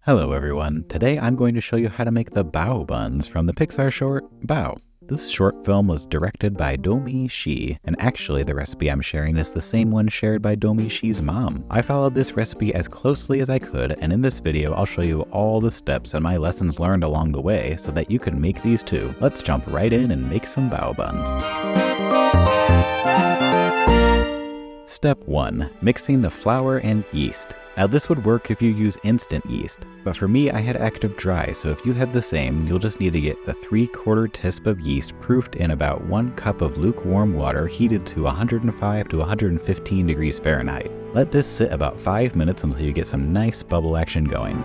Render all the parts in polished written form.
Hello everyone, today I'm going to show you how to make the Bao Buns from the Pixar short, Bao. This short film was directed by Domi Shi, and actually the recipe I'm sharing is the same one shared by Domi Shi's mom. I followed this recipe as closely as I could, and in this video I'll show you all the steps and my lessons learned along the way so that you can make these too. Let's jump right in and make some Bao Buns. Step 1. Mixing the flour and yeast. Now this would work if you use instant yeast, but for me I had active dry, so if you have the same, you'll just need to get the 3/4 teaspoon of yeast proofed in about 1 cup of lukewarm water heated to 105 to 115 degrees Fahrenheit. Let this sit about 5 minutes until you get some nice bubble action going.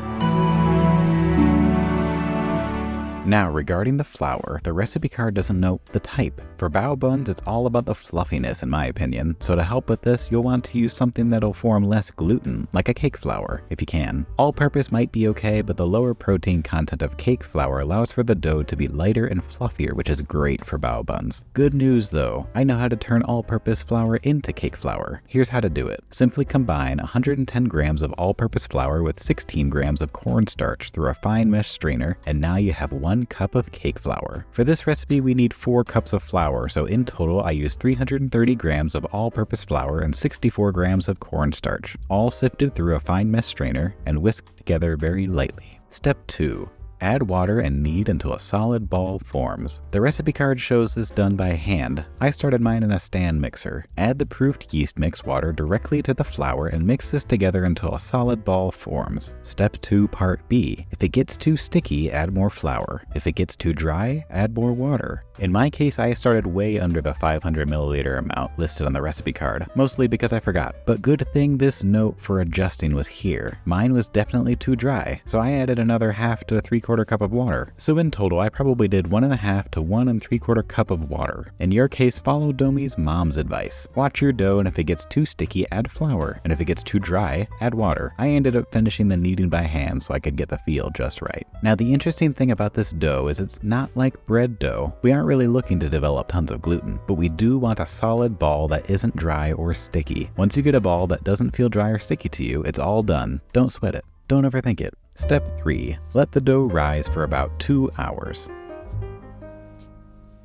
Now, regarding the flour, the recipe card doesn't note the type. For Bao Buns, it's all about the fluffiness in my opinion, so to help with this, you'll want to use something that'll form less gluten, like a cake flour, if you can. All-purpose might be okay, but the lower protein content of cake flour allows for the dough to be lighter and fluffier, which is great for Bao Buns. Good news though, I know how to turn all-purpose flour into cake flour. Here's how to do it. Simply combine 110 grams of all-purpose flour with 16 grams of cornstarch through a fine mesh strainer, and now you have 1 cup of cake flour. For this recipe we need 4 cups of flour, so in total I used 330 grams of all-purpose flour and 64 grams of cornstarch, all sifted through a fine mesh strainer and whisked together very lightly. Step 2. Add water and knead until a solid ball forms. The recipe card shows this done by hand. I started mine in a stand mixer. Add the proofed yeast mix water directly to the flour and mix this together until a solid ball forms. Step 2, part B. If it gets too sticky, add more flour. If it gets too dry, add more water. In my case, I started way under the 500 milliliter amount listed on the recipe card, mostly because I forgot. But good thing this note for adjusting was here. Mine was definitely too dry, so I added another 1/2 to 3/4 cup of water. So in total, I probably did 1.5 to 1 3/4 cup of water. In your case, follow Domi's mom's advice. Watch your dough, and if it gets too sticky, add flour, and if it gets too dry, add water. I ended up finishing the kneading by hand so I could get the feel just right. Now the interesting thing about this dough is it's not like bread dough. We aren't really looking to develop tons of gluten, but we do want a solid ball that isn't dry or sticky. Once you get a ball that doesn't feel dry or sticky to you, it's all done. Don't sweat it. Don't overthink it. Step 3. Let the dough rise for about 2 hours.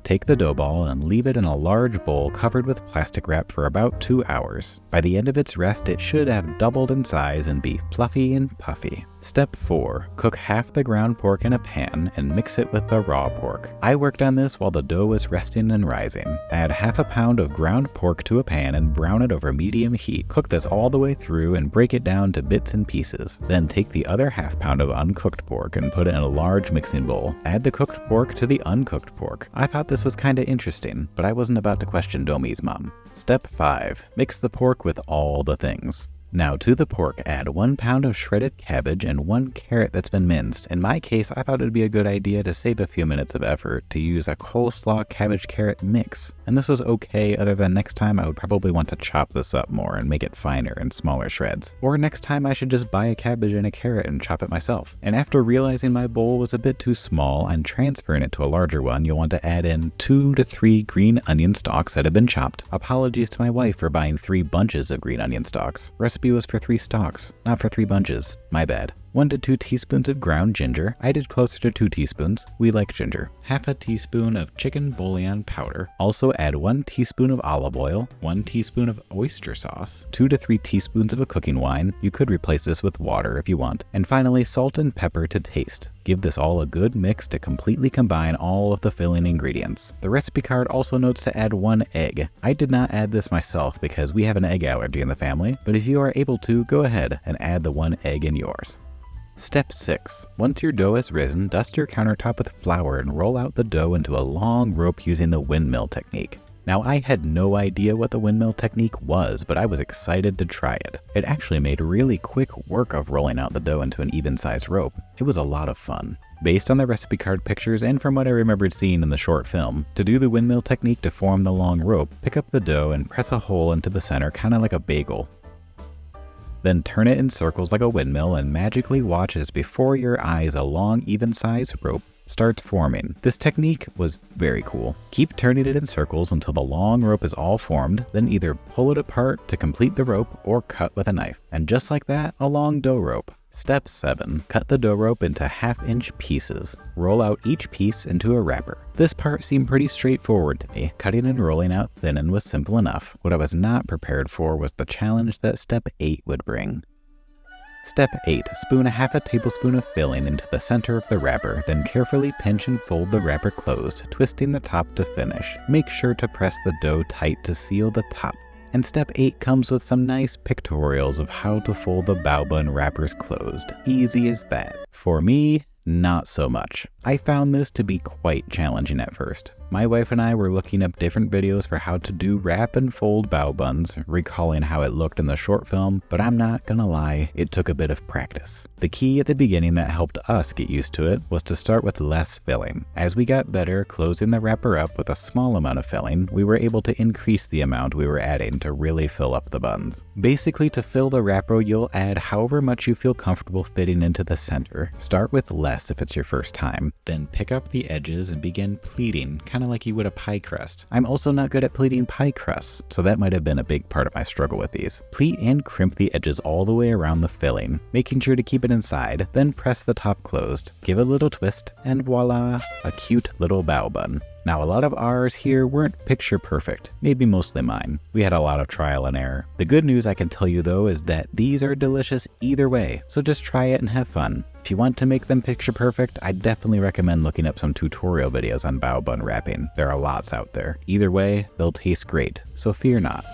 Take the dough ball and leave it in a large bowl covered with plastic wrap for about 2 hours. By the end of its rest, it should have doubled in size and be fluffy and puffy. Step 4. Cook half the ground pork in a pan and mix it with the raw pork. I worked on this while the dough was resting and rising. Add 1/2 pound of ground pork to a pan and brown it over medium heat. Cook this all the way through and break it down to bits and pieces. Then take the other 1/2 pound of uncooked pork and put it in a large mixing bowl. Add the cooked pork to the uncooked pork. I thought this was kinda interesting, but I wasn't about to question Domi's mom. Step 5. Mix the pork with all the things. Now to the pork, add 1 pound of shredded cabbage and 1 carrot that's been minced. In my case, I thought it'd be a good idea to save a few minutes of effort to use a coleslaw cabbage carrot mix. And this was okay, other than next time I would probably want to chop this up more and make it finer and smaller shreds. Or next time I should just buy a cabbage and a carrot and chop it myself. And after realizing my bowl was a bit too small and transferring it to a larger one, you'll want to add in 2 to 3 green onion stalks that have been chopped. Apologies to my wife for buying 3 bunches of green onion stalks. Recipe was for 3 stalks, not for 3 bunches. My bad. 1 to 2 teaspoons of ground ginger. I did closer to 2 teaspoons. We like ginger. 1/2 teaspoon of chicken bouillon powder. Also add 1 teaspoon of olive oil, 1 teaspoon of oyster sauce, 2 to 3 teaspoons of a cooking wine. You could replace this with water if you want. And finally, salt and pepper to taste. Give this all a good mix to completely combine all of the filling ingredients. The recipe card also notes to add 1 egg. I did not add this myself because we have an egg allergy in the family, but if you are able to, go ahead and add the 1 egg in yours. Step 6. Once your dough has risen, dust your countertop with flour and roll out the dough into a long rope using the windmill technique. Now I had no idea what the windmill technique was, but I was excited to try it. It actually made really quick work of rolling out the dough into an even-sized rope. It was a lot of fun. Based on the recipe card pictures and from what I remembered seeing in the short film, to do the windmill technique to form the long rope, pick up the dough and press a hole into the center, kinda like a bagel. Then turn it in circles like a windmill and magically watch as before your eyes a long, even-sized rope starts forming. This technique was very cool. Keep turning it in circles until the long rope is all formed, then either pull it apart to complete the rope or cut with a knife. And just like that, a long dough rope. Step 7. Cut the dough rope into 1/2-inch pieces. Roll out each piece into a wrapper. This part seemed pretty straightforward to me. Cutting and rolling out thin was simple enough. What I was not prepared for was the challenge that Step 8 would bring. Step 8. Spoon 1/2 tablespoon of filling into the center of the wrapper, then carefully pinch and fold the wrapper closed, twisting the top to finish. Make sure to press the dough tight to seal the top. And Step 8 comes with some nice pictorials of how to fold the bao bun wrappers closed. Easy as that. For me, not so much. I found this to be quite challenging at first. My wife and I were looking up different videos for how to do wrap and fold bao buns, recalling how it looked in the short film, but I'm not gonna lie, it took a bit of practice. The key at the beginning that helped us get used to it was to start with less filling. As we got better closing the wrapper up with a small amount of filling, we were able to increase the amount we were adding to really fill up the buns. Basically, to fill the wrapper, you'll add however much you feel comfortable fitting into the center. Start with less if it's your first time, then pick up the edges and begin pleating, kind of like you would a pie crust. I'm also not good at pleating pie crusts, so that might have been a big part of my struggle with these. Pleat and crimp the edges all the way around the filling, making sure to keep it inside, then press the top closed, give a little twist, and voila, a cute little bao bun. Now, a lot of ours here weren't picture perfect, maybe mostly mine. We had a lot of trial and error. The good news I can tell you though is that these are delicious either way, so just try it and have fun. If you want to make them picture perfect, I definitely recommend looking up some tutorial videos on bao bun wrapping. There are lots out there. Either way, they'll taste great, so fear not.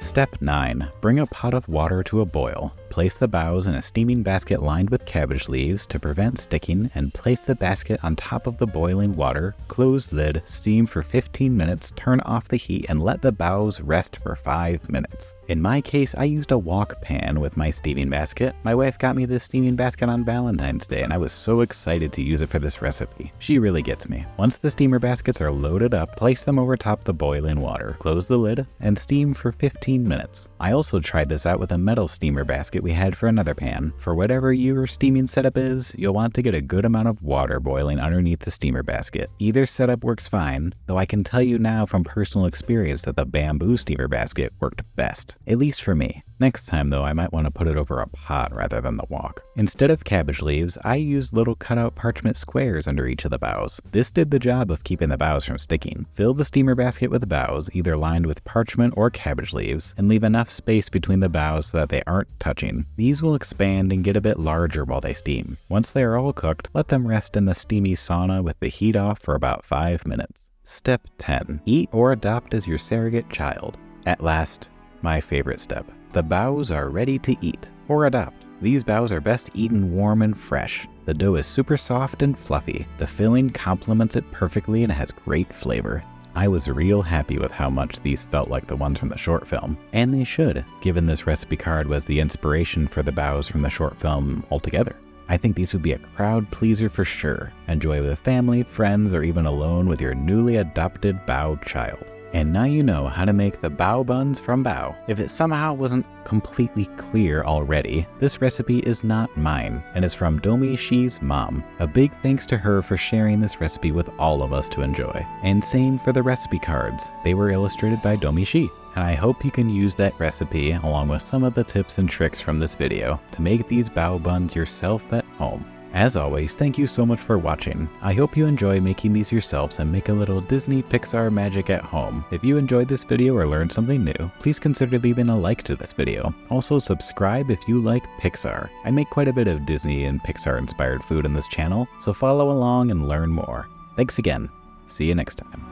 Step 9. Bring a pot of water to a boil. Place the baos in a steaming basket lined with cabbage leaves to prevent sticking, and place the basket on top of the boiling water. Close lid, steam for 15 minutes, turn off the heat, and let the baos rest for 5 minutes. In my case, I used a wok pan with my steaming basket. My wife got me this steaming basket on Valentine's Day, and I was so excited to use it for this recipe. She really gets me. Once the steamer baskets are loaded up, place them over top the boiling water. Close the lid, and steam for 15 minutes. I also tried this out with a metal steamer basket we had for another pan. For whatever your steaming setup is, you'll want to get a good amount of water boiling underneath the steamer basket. Either setup works fine, though I can tell you now from personal experience that the bamboo steamer basket worked best, at least for me. Next time though, I might want to put it over a pot rather than the wok. Instead of cabbage leaves, I used little cutout parchment squares under each of the baos. This did the job of keeping the baos from sticking. Fill the steamer basket with baos, either lined with parchment or cabbage leaves, and leave enough space between the baos so that they aren't touching. These will expand and get a bit larger while they steam. Once they are all cooked, let them rest in the steamy sauna with the heat off for about 5 minutes. Step 10. Eat or adopt as your surrogate child. At last, my favorite step. The baos are ready to eat or adopt. These baos are best eaten warm and fresh. The dough is super soft and fluffy. The filling complements it perfectly and has great flavor. I was real happy with how much these felt like the ones from the short film. And they should, given this recipe card was the inspiration for the baos from the short film altogether. I think these would be a crowd pleaser for sure. Enjoy with family, friends, or even alone with your newly adopted bao child. And now you know how to make the bao buns from bao. If it somehow wasn't completely clear already, this recipe is not mine and is from Domi Shi's mom. A big thanks to her for sharing this recipe with all of us to enjoy. And same for the recipe cards. They were illustrated by Domi Shi. And I hope you can use that recipe along with some of the tips and tricks from this video to make these bao buns yourself at home. As always, thank you so much for watching. I hope you enjoy making these yourselves and make a little Disney Pixar magic at home. If you enjoyed this video or learned something new, please consider leaving a like to this video. Also subscribe if you like Pixar. I make quite a bit of Disney and Pixar inspired food on this channel, so follow along and learn more. Thanks again. See you next time.